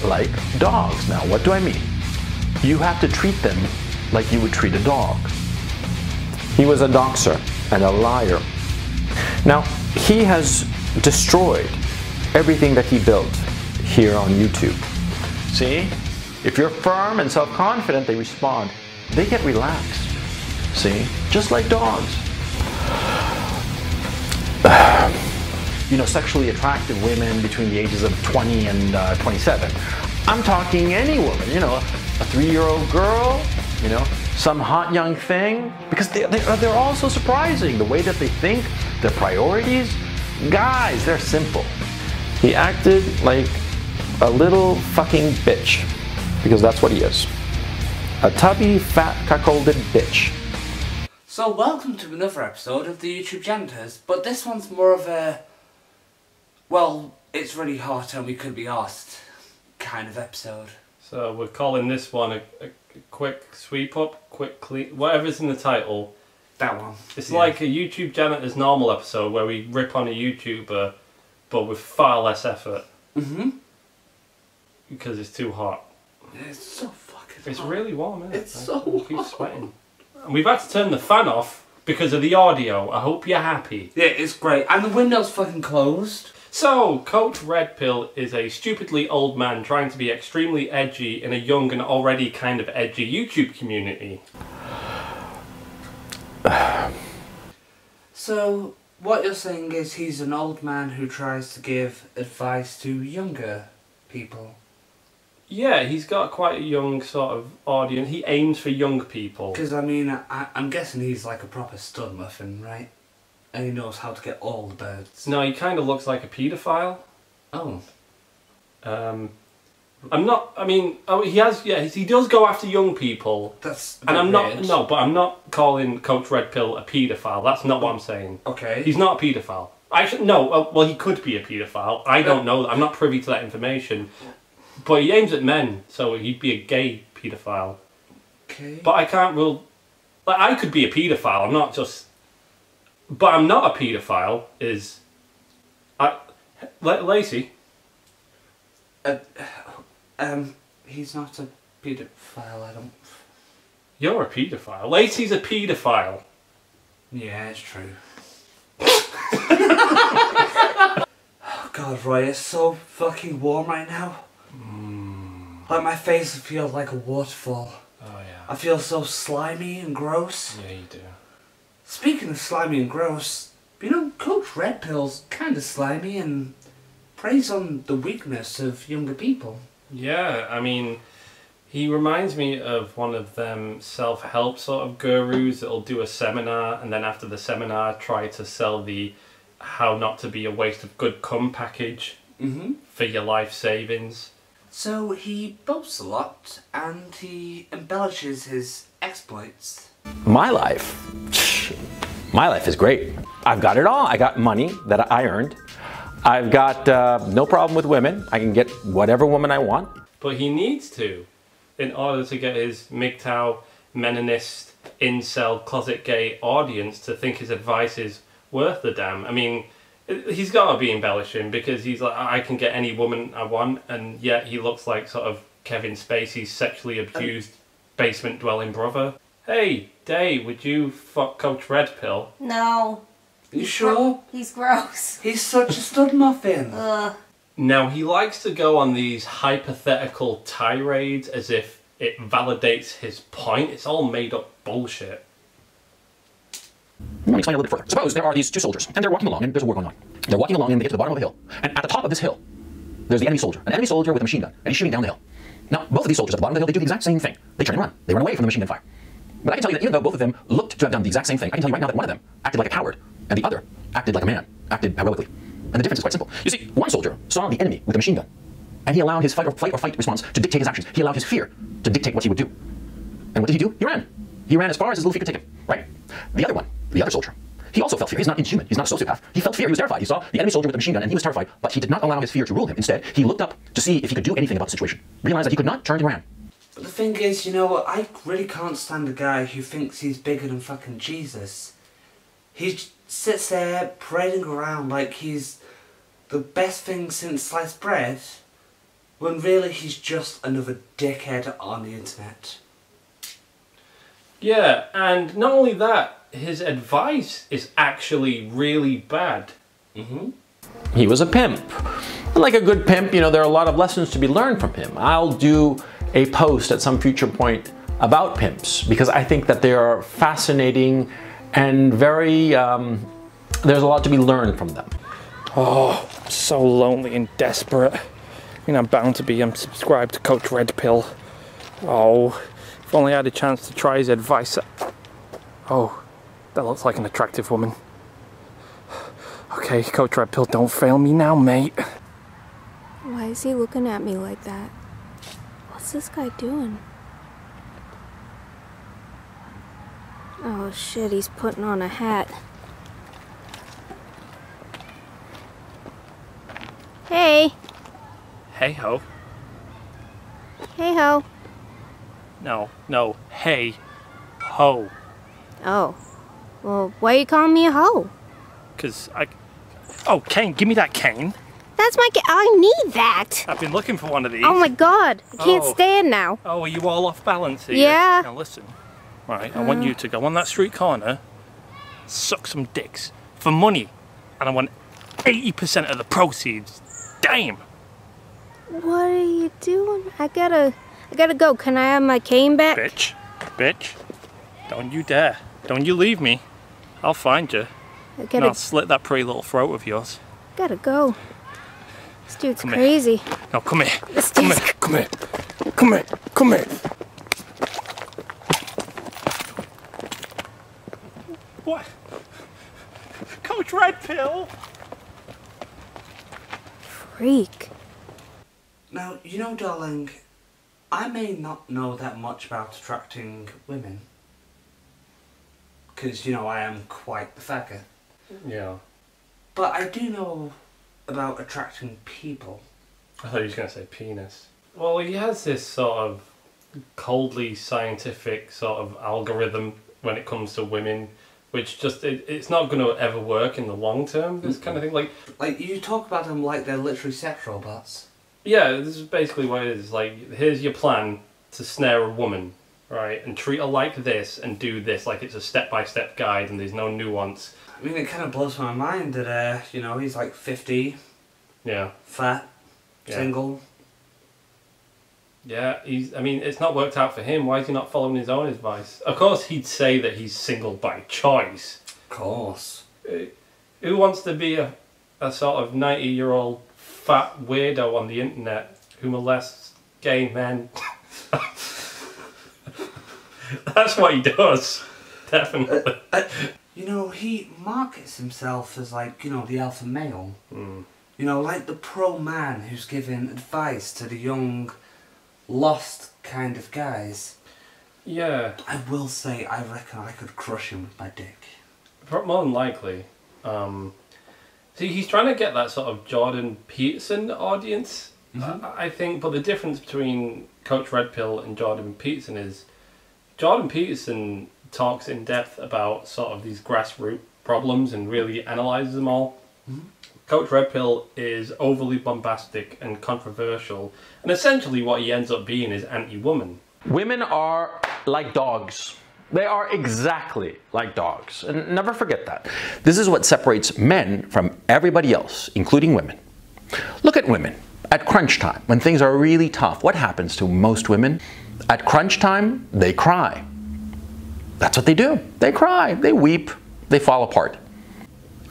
like dogs. Now, what do I mean? You have to treat them like you would treat a dog. He was a doxer and a liar. Now, he has destroyed everything that he built here on YouTube. See? If you're firm and self-confident, they respond. They get relaxed. See? Just like dogs. You know, sexually attractive women between the ages of 20 and 27. I'm talking any woman, you know, a 3-year-old girl, you know, some hot young thing, because they're all so surprising. The way that they think, their priorities, guys, they're simple. He acted like a little fucking bitch, because that's what he is. A tubby, fat, cuckolded bitch. So welcome to another episode of the YouTube Janitors, but this one's more of a, well, it's really hot and we could be asked kind of episode. So we're calling this one a quick sweep up, quick clean, whatever's in the title. That one. It's like a YouTube Janitors normal episode where we rip on a YouTuber, but with far less effort. Mm-hmm. Because it's too hot. It's so fucking It's hot. really warm, isn't it? It's so I keep hot. sweating. And we've had to turn the fan off because of the audio. I hope you're happy. Yeah, it's great. And the window's fucking closed. So, Coach Red Pill is a stupidly old man trying to be extremely edgy in a young and already kind of edgy YouTube community. So, what you're saying is he's an old man who tries to give advice to younger people. Yeah, he's got quite a young sort of audience. He aims for young people. Because, I mean, I'm guessing he's like a proper stud muffin, right? And he knows how to get all the birds. No, he kind of looks like a paedophile. Oh. I'm not, I mean, oh, he has, yeah, he does go after young people. That's a And bit I'm not, weird. no, but I'm not calling Coach Red Pill a paedophile. That's not what I'm saying. Okay. He's not a paedophile. Actually, no, well, he could be a paedophile. I don't know. I'm not privy to that information. But he aims at men, so he'd be a gay paedophile. Okay. But I can't rule, like, I could be a paedophile. I'm not just, but I'm not a paedophile, Lacey. He's not a paedophile, I don't... You're a paedophile. Lacey's a paedophile. Yeah, it's true. Oh God, Roy, it's so fucking warm right now. Like my face feels like a waterfall. Oh yeah. I feel so slimy and gross. Yeah, you do. Speaking of slimy and gross, you know, Coach Red Pill's kind of slimy and preys on the weakness of younger people. Yeah, I mean, he reminds me of one of them self-help sort of gurus that'll do a seminar and then after the seminar try to sell the how not to be a waste of good cum package for your life savings. So he boasts a lot and he embellishes his exploits. My life is great. I've got it all. I got money that I earned. I've got no problem with women. I can get whatever woman I want. But he needs to, in order to get his MGTOW, Meninist, incel, closet gay audience to think his advice is worth the damn. I mean, he's got to be embellishing because he's like, I can get any woman I want, and yet he looks like sort of Kevin Spacey's sexually abused basement-dwelling brother. Hey, Dave, would you fuck Coach Red Pill? No. You sure? He's gross. He's such a stud muffin. Ugh. Now, he likes to go on these hypothetical tirades as if it validates his point. It's all made-up bullshit. Let me explain a little bit further. Suppose there are these two soldiers, and they're walking along, and there's a war going on. They're walking along, and they get to the bottom of the hill. And at the top of this hill, there's the enemy soldier. An enemy soldier with a machine gun, and he's shooting down the hill. Now, both of these soldiers at the bottom of the hill, they do the exact same thing. They turn and run. They run away from the machine gun fire. But I can tell you that even though both of them looked to have done the exact same thing, I can tell you right now that one of them acted like a coward, and the other acted like a man, acted heroically. And the difference is quite simple. You see, one soldier saw the enemy with a machine gun, and he allowed his fight or flight response to dictate his actions. He allowed his fear to dictate what he would do. And what did he do? He ran. He ran as far as his little feet could take him, right? The other one, the other soldier, he also felt fear. He's not inhuman. He's not a sociopath. He felt fear. He was terrified. He saw the enemy soldier with the machine gun, and he was terrified, but he did not allow his fear to rule him. Instead, he looked up to see if he could do anything about the situation. Realized that he could not, turned and ran. But the thing is, you know, I really can't stand a guy who thinks he's bigger than fucking Jesus. He sits there parading around like he's the best thing since sliced bread, when really he's just another dickhead on the internet. Yeah, and not only that, his advice is actually really bad. He was a pimp. Like a good pimp, you know, there are a lot of lessons to be learned from him. I'll do a post at some future point about pimps because I think that they are fascinating and very, there's a lot to be learned from them. Oh, so lonely and desperate. I mean, I'm bound to be. I'm subscribed to Coach Red Pill. Oh, if only I had a chance to try his advice. Oh, that looks like an attractive woman. Okay, Coach Red Pill, don't fail me now, mate. Why is he looking at me like that? What's this guy doing? Oh shit, he's putting on a hat. Hey! Hey ho. Hey ho! No, hey ho. Oh. Well, why are you calling me a hoe? Oh, cane, give me that cane. That's my I need that! I've been looking for one of these. Oh my god! I can't Oh. stand now. Oh, are you all off balance here? Yeah. Now listen. Right, I want you to go on that street corner, suck some dicks for money, and I want 80% of the proceeds. Damn! What are you doing? I gotta go. Can I have my cane back? Bitch. Don't you dare. Don't you leave me. I'll find you. I And gotta I'll slit that pretty little throat of yours. gotta go. This dude's Come here. crazy. No, come here. This Come dude's here. Come here. Come here. Come here. What? Coach Red Pill? freak. Now, you know, darling, I may not know that much about attracting women. Because, you know, I am quite the faggot. Yeah. But I do know about attracting people. I thought you were going to say penis. Well, he has this sort of coldly scientific sort of algorithm when it comes to women, which just, it's not going to ever work in the long term, this kind of thing. Like, you talk about them like they're literally sex robots. Yeah, this is basically what it is. Like, here's your plan to snare a woman, right? And treat her like this and do this, like it's a step-by-step guide and there's no nuance. I mean, it kind of blows my mind that, you know, he's like 50, Yeah. fat, Yeah. single. Yeah, I mean, it's not worked out for him. Why is he not following his own advice? Of course, he'd say that he's single by choice. Of course. Who wants to be a sort of 90-year-old fat weirdo on the internet who molests gay men? That's what he does. Definitely. You know, he markets himself as like, you know, the alpha male. Mm. You know, like the pro man who's giving advice to the young, lost kind of guys. Yeah. I will say, I reckon I could crush him with my dick. More than likely. See, he's trying to get that sort of Jordan Peterson audience, I think, but the difference between Coach Red Pill and Jordan Peterson is Jordan Peterson talks in depth about sort of these grassroots problems and really analyses them all. Coach Red Pill is overly bombastic and controversial, and essentially what he ends up being is anti-woman. Women are like dogs. They are exactly like dogs. And never forget that. This is what separates men from everybody else, including women. Look at women. At crunch time, when things are really tough, what happens to most women? At crunch time, they cry. That's what they do. They cry, they weep, they fall apart.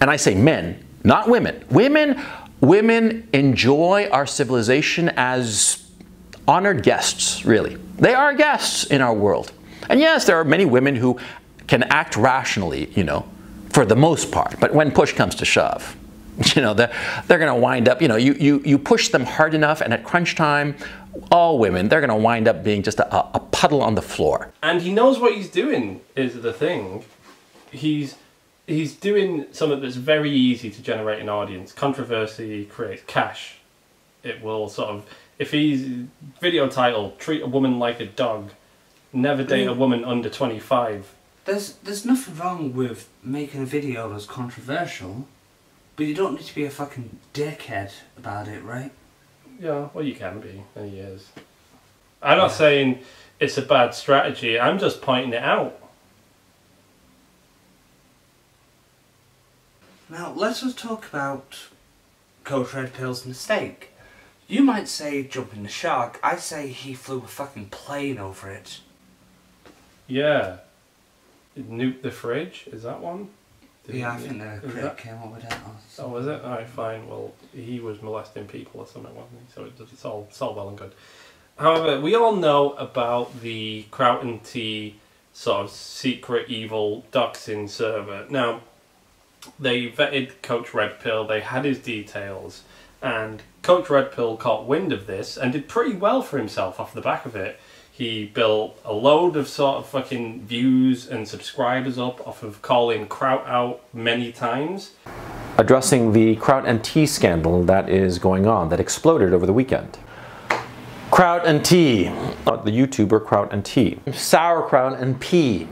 And I say men, not women. Women enjoy our civilization as honored guests, really. They are guests in our world. And yes, there are many women who can act rationally, you know, for the most part. But when push comes to shove, you know, they're going to wind up, you know, you push them hard enough, and at crunch time, all women, they're going to wind up being just a puddle on the floor. And he knows what he's doing, is the thing. He's doing something that's very easy to generate an audience. Controversy creates cash. It will sort of, if he's video title, treat a woman like a dog, never date a woman under 25. There's nothing wrong with making a video that's controversial, but you don't need to be a fucking dickhead about it, right? Yeah, well, you can be, and he is. I'm not saying it's a bad strategy, I'm just pointing it out. Now, let us talk about Coach Red Pill's mistake. You might say jumping the shark, I say he flew a fucking plane over it. Yeah. Nuke the fridge, is that one? Yeah, I think the critic came up with that. Oh, was it? Alright, fine. Well, he was molesting people or something, wasn't he? So it's all well and good. However, we all know about the Kraut and Tea sort of secret evil doxing server. Now, they vetted Coach Red Pill, they had his details, and Coach Red Pill caught wind of this and did pretty well for himself off the back of it. He built a load of sort of fucking views and subscribers up off of calling Kraut out many times. Addressing the Kraut and Tea scandal that is going on, that exploded over the weekend. Kraut and Tea, the YouTuber Kraut and Tea. Sauerkraut and Pea.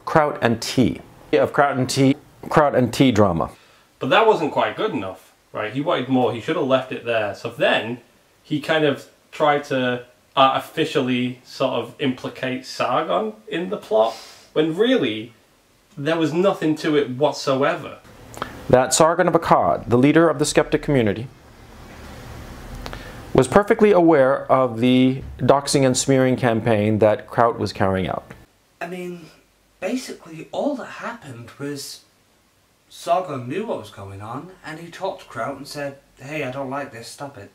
Kraut and Tea. Of Kraut and Tea drama. But that wasn't quite good enough, right? He wanted more, he should have left it there. So then, he kind of tried to artificially sort of implicate Sargon in the plot, when really, there was nothing to it whatsoever. That Sargon of Akkad, the leader of the skeptic community, was perfectly aware of the doxing and smearing campaign that Kraut was carrying out. I mean, basically all that happened was Sargon knew what was going on and he talked to Kraut and said, hey, I don't like this, stop it.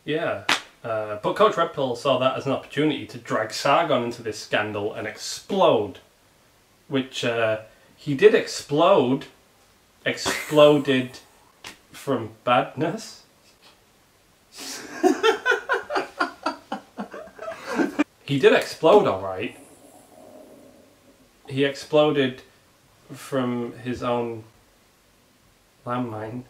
Yeah, but Coach Red Pill saw that as an opportunity to drag Sargon into this scandal and explode. Which, he did explode. Exploded from badness. He did explode, alright. He exploded from his own landmine.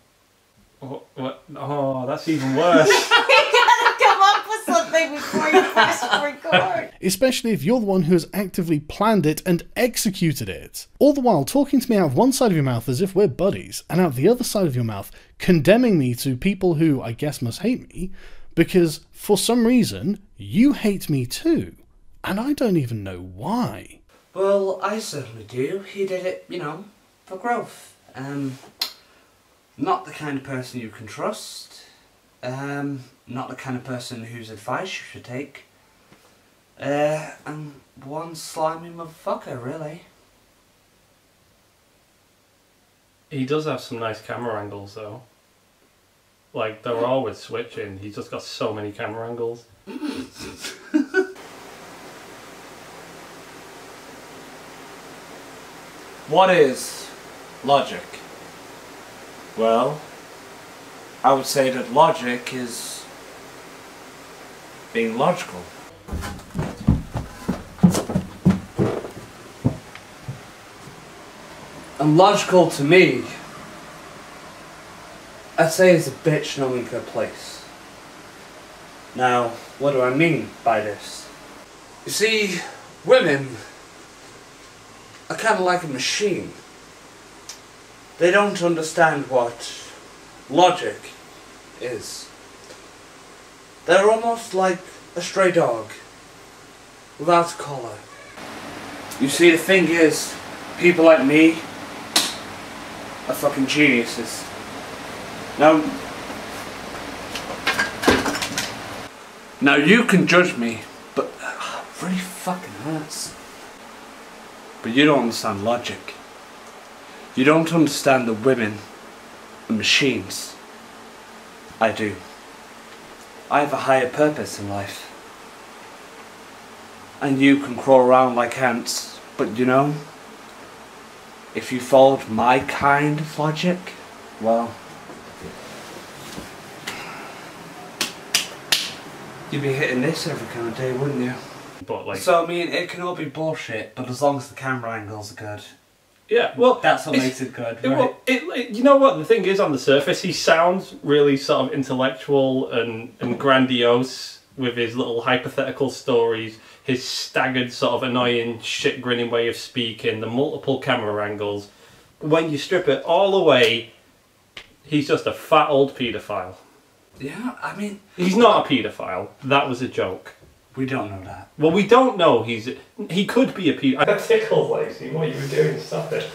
What? Oh, that's even worse. You gotta come up with something before you press record. Especially if you're the one who has actively planned it and executed it. All the while talking to me out of one side of your mouth as if we're buddies, and out the other side of your mouth condemning me to people who I guess must hate me, because for some reason you hate me too, and I don't even know why. Well, I certainly do. He did it, you know, for growth. Not the kind of person you can trust. Not the kind of person whose advice you should take. And one slimy motherfucker, really. He does have some nice camera angles, though. Like, they're always switching. He's just got so many camera angles. What is logic? Well, I would say that logic is being logical. And logical to me, I'd say is a bitch knowing her place. Now, what do I mean by this? You see, women are kind of like a machine. They don't understand what logic is. They're almost like a stray dog without a collar. You see, the thing is, people like me are fucking geniuses. Now you can judge me, but it really fucking hurts. But you don't understand logic. You don't understand the women and machines. I do. I have a higher purpose in life. And you can crawl around like ants, but you know, if you followed my kind of logic, well, you'd be hitting this every kind of day, wouldn't you? But like, So I mean, it can all be bullshit, but as long as the camera angles are good, yeah, well, that's what makes it good, right? Well, you know what the thing is, on the surface, he sounds really sort of intellectual and grandiose with his little hypothetical stories, his staggered sort of annoying shit grinning way of speaking, the multiple camera angles. When you strip it all away, he's just a fat old paedophile. Yeah, I mean... He's not a paedophile. That was a joke. We don't know that. Well, we don't know. He could be a paedophile. Tickle, Lacey. What are you doing? Stop it.